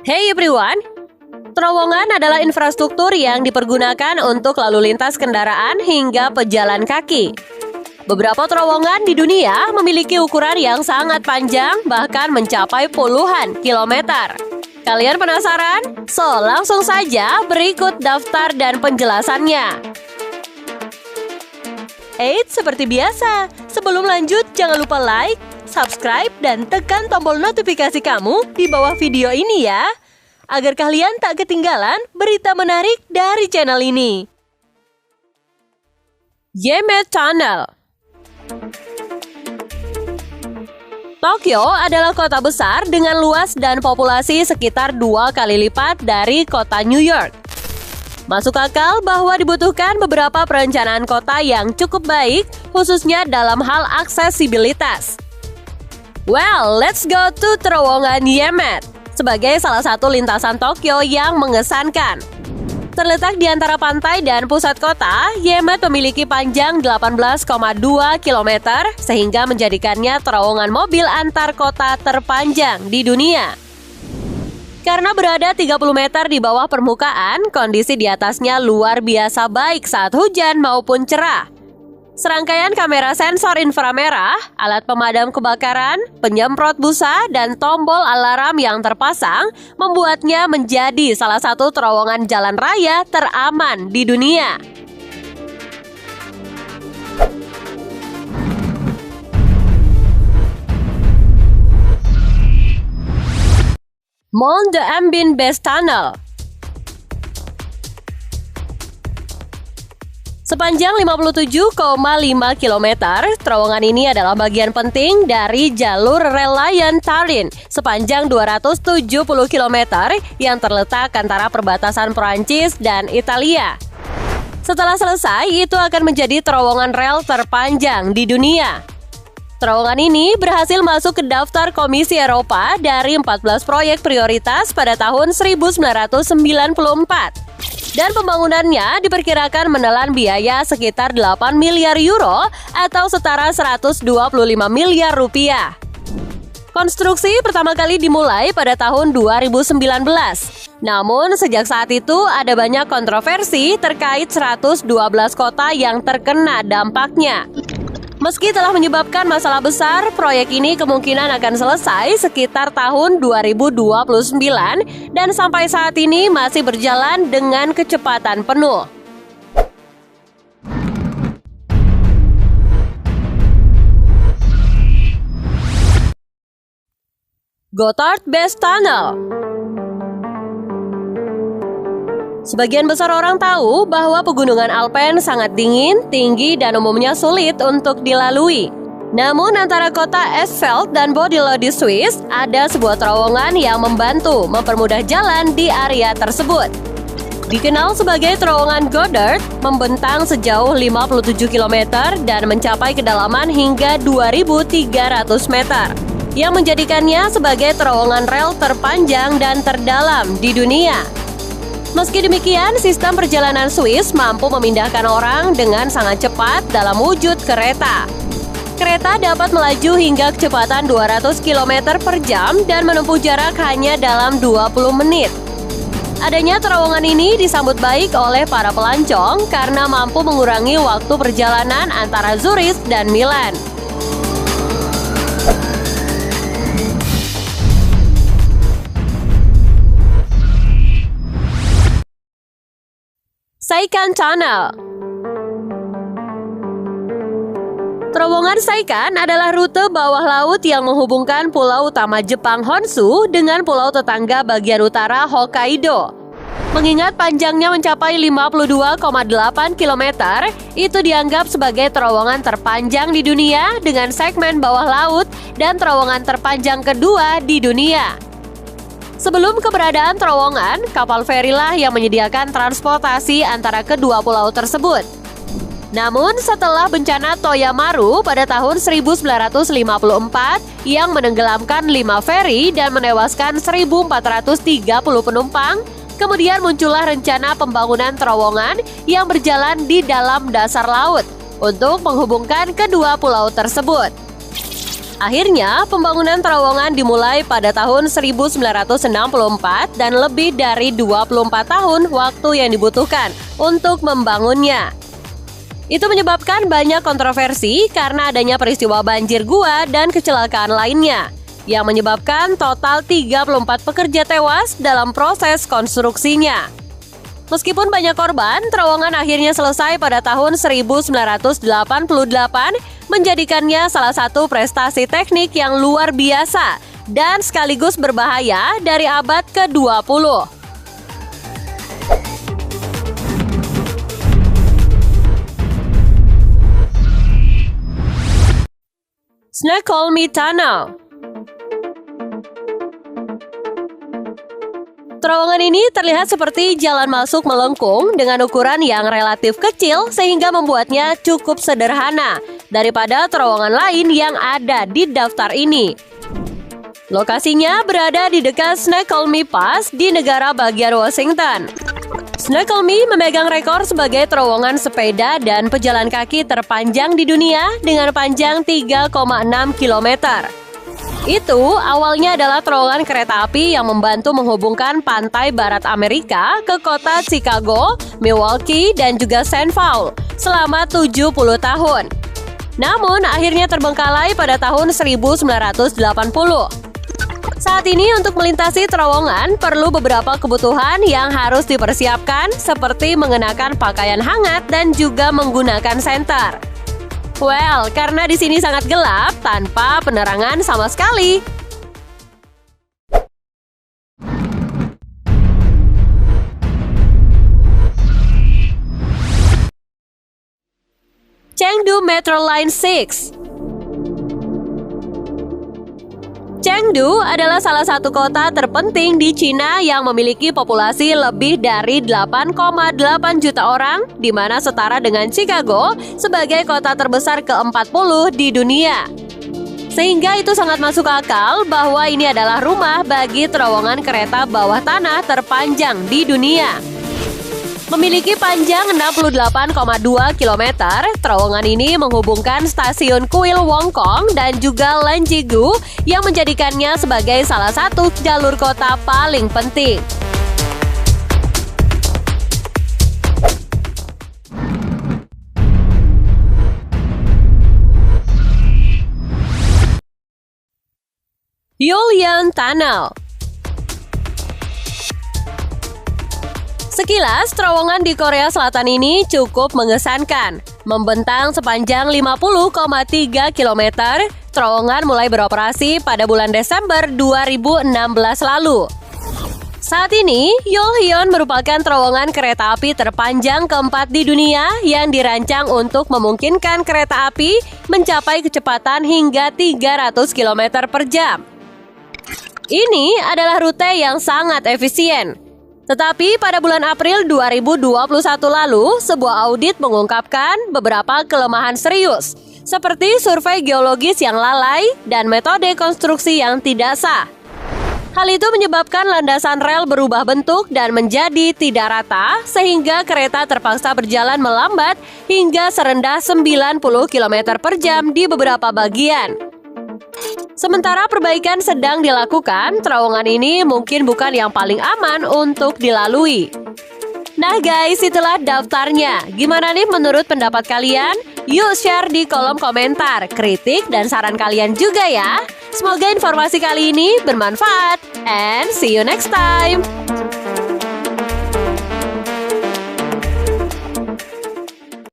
Hey everyone, terowongan adalah infrastruktur yang dipergunakan untuk lalu lintas kendaraan hingga pejalan kaki. Beberapa terowongan di dunia memiliki ukuran yang sangat panjang, bahkan mencapai puluhan kilometer. Kalian penasaran? So, langsung saja berikut daftar dan penjelasannya. Eits, seperti biasa, sebelum lanjut jangan lupa like, subscribe, dan tekan tombol notifikasi kamu di bawah video ini ya, agar kalian tak ketinggalan berita menarik dari channel ini. Yemet Tunnel. Tokyo adalah kota besar dengan luas dan populasi sekitar 2 kali lipat dari kota New York. Masuk akal bahwa dibutuhkan beberapa perencanaan kota yang cukup baik, khususnya dalam hal aksesibilitas. Well, let's go to terowongan Yemet sebagai salah satu lintasan Tokyo yang mengesankan. Terletak di antara pantai dan pusat kota, Yemet memiliki panjang 18,2 km sehingga menjadikannya terowongan mobil antar kota terpanjang di dunia. Karena berada 30 meter di bawah permukaan, kondisi di atasnya luar biasa baik saat hujan maupun cerah. Serangkaian kamera sensor inframerah, alat pemadam kebakaran, penyemprot busa, dan tombol alarm yang terpasang membuatnya menjadi salah satu terowongan jalan raya teraman di dunia. Mont de Ambin Base Tunnel. Sepanjang 57,5 km, terowongan ini adalah bagian penting dari jalur rel Lyon Turin sepanjang 270 km yang terletak antara perbatasan Prancis dan Italia. Setelah selesai, itu akan menjadi terowongan rel terpanjang di dunia. Terowongan ini berhasil masuk ke daftar Komisi Eropa dari 14 proyek prioritas pada tahun 1994. Dan pembangunannya diperkirakan menelan biaya sekitar 8 miliar euro atau setara 125 miliar rupiah. Konstruksi pertama kali dimulai pada tahun 2019. Namun sejak saat itu ada banyak kontroversi terkait 112 kota yang terkena dampaknya. Meski telah menyebabkan masalah besar, proyek ini kemungkinan akan selesai sekitar tahun 2029 dan sampai saat ini masih berjalan dengan kecepatan penuh. Gotthard Base Tunnel. Sebagian besar orang tahu bahwa pegunungan Alpen sangat dingin, tinggi, dan umumnya sulit untuk dilalui. Namun antara kota Esfeld dan Bodilo di Swiss ada sebuah terowongan yang membantu mempermudah jalan di area tersebut. Dikenal sebagai terowongan Gotthard, membentang sejauh 57 km dan mencapai kedalaman hingga 2.300 meter, yang menjadikannya sebagai terowongan rel terpanjang dan terdalam di dunia. Meski demikian, sistem perjalanan Swiss mampu memindahkan orang dengan sangat cepat dalam wujud kereta. Kereta dapat melaju hingga kecepatan 200 km per jam dan menempuh jarak hanya dalam 20 menit. Adanya terowongan ini disambut baik oleh para pelancong karena mampu mengurangi waktu perjalanan antara Zurich dan Milan. Seikan Tunnel. Terowongan Seikan adalah rute bawah laut yang menghubungkan pulau utama Jepang Honshu dengan pulau tetangga bagian utara Hokkaido. Mengingat panjangnya mencapai 52,8 km, itu dianggap sebagai terowongan terpanjang di dunia dengan segmen bawah laut dan terowongan terpanjang kedua di dunia. Sebelum keberadaan terowongan, kapal ferilah yang menyediakan transportasi antara kedua pulau tersebut. Namun setelah bencana Toyamaru pada tahun 1954 yang menenggelamkan 5 feri dan menewaskan 1.430 penumpang, kemudian muncullah rencana pembangunan terowongan yang berjalan di dalam dasar laut untuk menghubungkan kedua pulau tersebut. Akhirnya, pembangunan terowongan dimulai pada tahun 1964 dan lebih dari 24 tahun waktu yang dibutuhkan untuk membangunnya. Itu menyebabkan banyak kontroversi karena adanya peristiwa banjir gua dan kecelakaan lainnya, yang menyebabkan total 34 pekerja tewas dalam proses konstruksinya. Meskipun banyak korban, terowongan akhirnya selesai pada tahun 1988, menjadikannya salah satu prestasi teknik yang luar biasa dan sekaligus berbahaya dari abad ke-20. Snoqualmie Tunnel. Terowongan ini terlihat seperti jalan masuk melengkung dengan ukuran yang relatif kecil sehingga membuatnya cukup sederhana daripada terowongan lain yang ada di daftar ini. Lokasinya berada di dekat Snoqualmie Pass di negara bagian Washington. Snoqualmie memegang rekor sebagai terowongan sepeda dan pejalan kaki terpanjang di dunia dengan panjang 3,6 km. Itu awalnya adalah terowongan kereta api yang membantu menghubungkan pantai barat Amerika ke kota Chicago, Milwaukee, dan juga St. Paul selama 70 tahun. Namun akhirnya terbengkalai pada tahun 1980. Saat ini untuk melintasi terowongan perlu beberapa kebutuhan yang harus dipersiapkan seperti mengenakan pakaian hangat dan juga menggunakan senter. Well, karena di sini sangat gelap tanpa penerangan sama sekali. Chengdu Metro Line 6. Chengdu adalah salah satu kota terpenting di Cina yang memiliki populasi lebih dari 8,8 juta orang, di mana setara dengan Chicago sebagai kota terbesar ke-40 di dunia. Sehingga itu sangat masuk akal bahwa ini adalah rumah bagi terowongan kereta bawah tanah terpanjang di dunia. Memiliki panjang 68,2 km, terowongan ini menghubungkan stasiun Kuil Wongkong dan juga Lenjigu yang menjadikannya sebagai salah satu jalur kota paling penting. Yulian Tunnel. Sekilas, terowongan di Korea Selatan ini cukup mengesankan. Membentang sepanjang 50,3 km, terowongan mulai beroperasi pada bulan Desember 2016 lalu. Saat ini, Yulhyun merupakan terowongan kereta api terpanjang keempat di dunia yang dirancang untuk memungkinkan kereta api mencapai kecepatan hingga 300 km per jam. Ini adalah rute yang sangat efisien. Tetapi pada bulan April 2021 lalu, sebuah audit mengungkapkan beberapa kelemahan serius, seperti survei geologis yang lalai dan metode konstruksi yang tidak sah. Hal itu menyebabkan landasan rel berubah bentuk dan menjadi tidak rata, sehingga kereta terpaksa berjalan melambat hingga serendah 90 km per jam di beberapa bagian. Sementara perbaikan sedang dilakukan, terowongan ini mungkin bukan yang paling aman untuk dilalui. Nah guys, itulah daftarnya. Gimana nih menurut pendapat kalian? Yuk share di kolom komentar, kritik dan saran kalian juga ya. Semoga informasi kali ini bermanfaat. And see you next time.